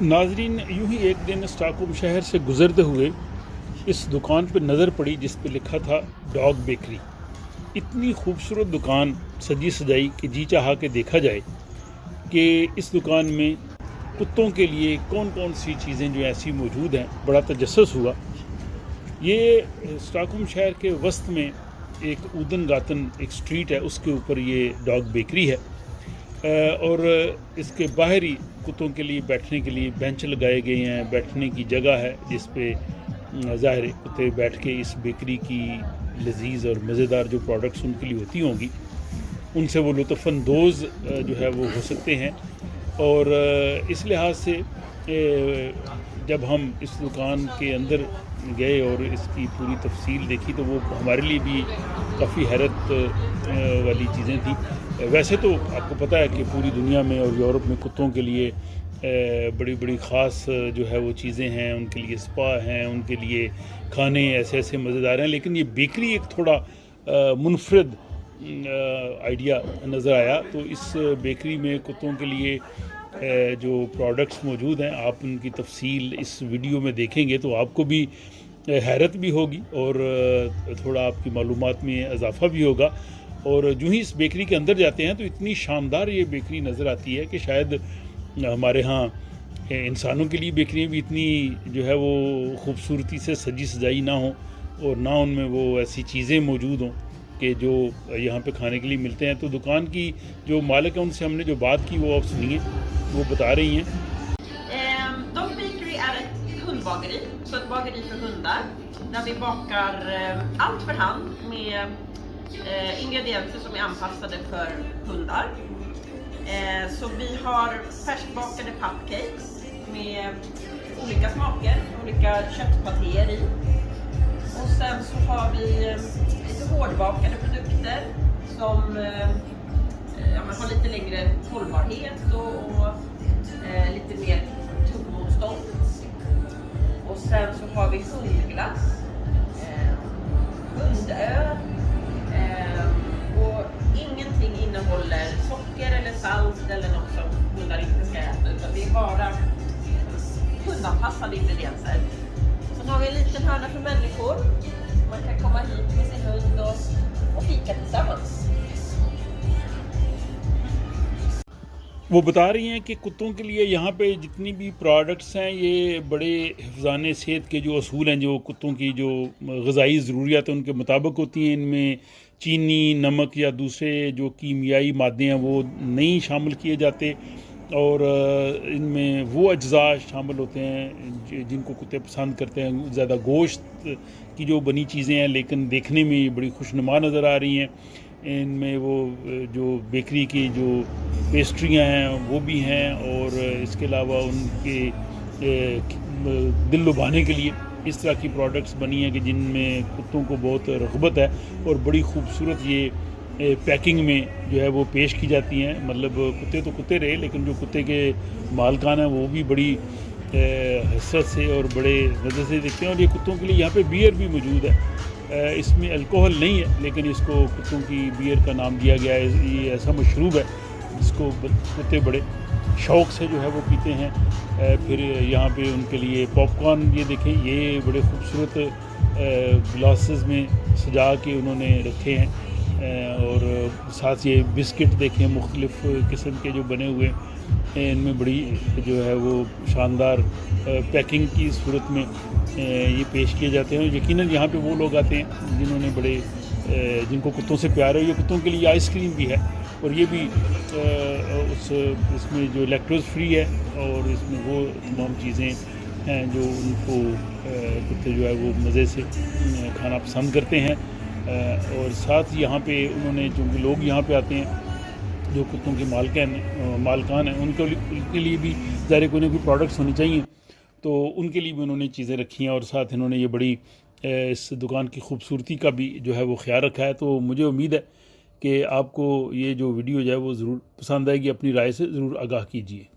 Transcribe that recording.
नाजरीन, यूं ही एक दिन स्टॉकहोम शहर से गुजरते हुए इस दुकान पर नज़र पड़ी जिस पे लिखा था डॉग बेकरी। इतनी खूबसूरत दुकान सजी सजाई कि जी चाहा के देखा जाए कि इस दुकान में कुत्तों के लिए कौन कौन सी चीज़ें जो ऐसी मौजूद हैं। बड़ा तजस्सुस हुआ। ये स्टॉकहोम शहर के वस्त में एक ऊदन गातन एक स्ट्रीट है, उसके ऊपर ये डॉग बेकरी है। और इसके बाहर ही कुत्तों के लिए बैठने के लिए बेंच लगाए गए हैं, बैठने की जगह है जिस पे ज़ाहिर है कुत्ते बैठ के इस बेकरी की लजीज और मज़ेदार जो प्रोडक्ट्स उनके लिए होती होंगी उनसे वो लुत्फ़अंदोज़ जो है वो हो सकते हैं। और इस लिहाज से जब हम इस दुकान के अंदर गए और इसकी पूरी तफसील देखी तो वो हमारे लिए भी काफ़ी हैरत वाली चीज़ें थी। वैसे तो आपको पता है कि पूरी दुनिया में और यूरोप में कुत्तों के लिए बड़ी बड़ी ख़ास जो है वो चीज़ें हैं, उनके लिए स्पा हैं, उनके लिए खाने ऐसे ऐसे मज़ेदार हैं। लेकिन ये बेकरी एक थोड़ा मुनफरद आइडिया नज़र आया। तो इस बेकरी में कुत्तों के लिए जो प्रोडक्ट्स मौजूद हैं, आप उनकी तफसील इस वीडियो में देखेंगे तो आपको भी हैरत भी होगी और थोड़ा आपकी मालूमात में इजाफ़ा भी होगा। और जो ही इस बेकरी के अंदर जाते हैं तो इतनी शानदार ये बेकरी नज़र आती है कि शायद हमारे यहाँ इंसानों के लिए बेकरियाँ भी इतनी जो है वो खूबसूरती से सजी सजाई ना हो और ना उनमें वो ऐसी चीज़ें मौजूद हों कि जो यहाँ पे खाने के लिए मिलते हैं। तो दुकान की जो मालिक है उनसे हमने जो बात की वो आप सुनिए, वो बता रही हैं। Dog Bakery är ett hundbageri, så ett bageri för hundar där vi bakar allt för hand med ingredienser som är anpassade för hundar. Så vi har färskbakade cupcakes med olika smaker, olika köttpatéer i. Och sen så har vi lite hårdbakade produkter som har lite längre hållbarhet och lite mer tuggmotstånd. Och sen så har vi hundglass, hundöl och ingenting innehåller socker eller salt eller något som hundar inte ska äta, utan det är bara hundanpassade ingredienser. Sen har vi en liten hörna för människor. Man kan komma hit med sin hund och fika tillsammans. वो बता रही हैं कि कुत्तों के लिए यहाँ पे जितनी भी प्रोडक्ट्स हैं ये बड़े हिफ़्ज़ाने सेहत के जो असूल हैं, जो कुत्तों की जो ग़िज़ाई ज़रूरियात हैं उनके मुताबिक होती हैं। इनमें चीनी, नमक या दूसरे जो कीमियाई मादे हैं वो नहीं शामिल किए जाते और इनमें वो अज्ज़ा शामिल होते हैं जिनको कुत्ते पसंद करते हैं। ज़्यादा गोश्त की जो बनी चीज़ें हैं लेकिन देखने में ये बड़ी खुशनुमा नज़र आ रही हैं। इनमें वो जो बेकरी की जो पेस्ट्रियाँ हैं वो भी हैं और इसके अलावा उनके दिल लुभाने के लिए इस तरह की प्रोडक्ट्स बनी हैं कि जिनमें कुत्तों को बहुत रग़बत है और बड़ी खूबसूरत ये पैकिंग में जो है वो पेश की जाती हैं। मतलब कुत्ते तो कुत्ते रहे लेकिन जो कुत्ते के मालकान हैं वो भी बड़ी हसरत से और बड़े नज़र से देखते हैं। और ये कुत्तों के लिए यहाँ पे बियर भी मौजूद है। इसमें अल्कोहल नहीं है लेकिन इसको कुत्तों की बियर का नाम दिया गया है। ये ऐसा मशरूब है जिसको कुत्ते बड़े शौक़ से जो है वो पीते हैं। फिर यहाँ पे उनके लिए पॉपकॉर्न, ये देखें, ये बड़े खूबसूरत ग्लासेस में सजा के उन्होंने रखे हैं। और साथ ये बिस्किट देखें मुख्तलिफ़ किस्म के जो बने हुए इनमें बड़ी जो है वो शानदार पैकिंग की सूरत में ये पेश किए जाते हैं। यकीनन यहाँ पे वो लोग आते हैं जिन्होंने बड़े जिनको कुत्तों से प्यार है। ये कुत्तों के लिए आइसक्रीम भी है और ये भी इसमें जो लैक्टोज फ्री है और इसमें वो तमाम चीज़ें हैं जो उनको कुत्ते जो है वो मज़े से खाना पसंद करते हैं। और साथ यहाँ पे उन्होंने जो लोग यहाँ पे आते हैं जो कुत्तों के मालकान हैं उनके लिए भी ज़ाहिर कोई ना कोई प्रोडक्ट्स होनी चाहिए, तो उनके लिए भी उन्होंने चीज़ें रखी हैं। और साथ इन्होंने ये बड़ी इस दुकान की खूबसूरती का भी जो है वो ख्याल रखा है। तो मुझे उम्मीद है कि आपको ये जो वीडियो जो है वो ज़रूर पसंद आएगी। अपनी राय से ज़रूर आगाह कीजिए।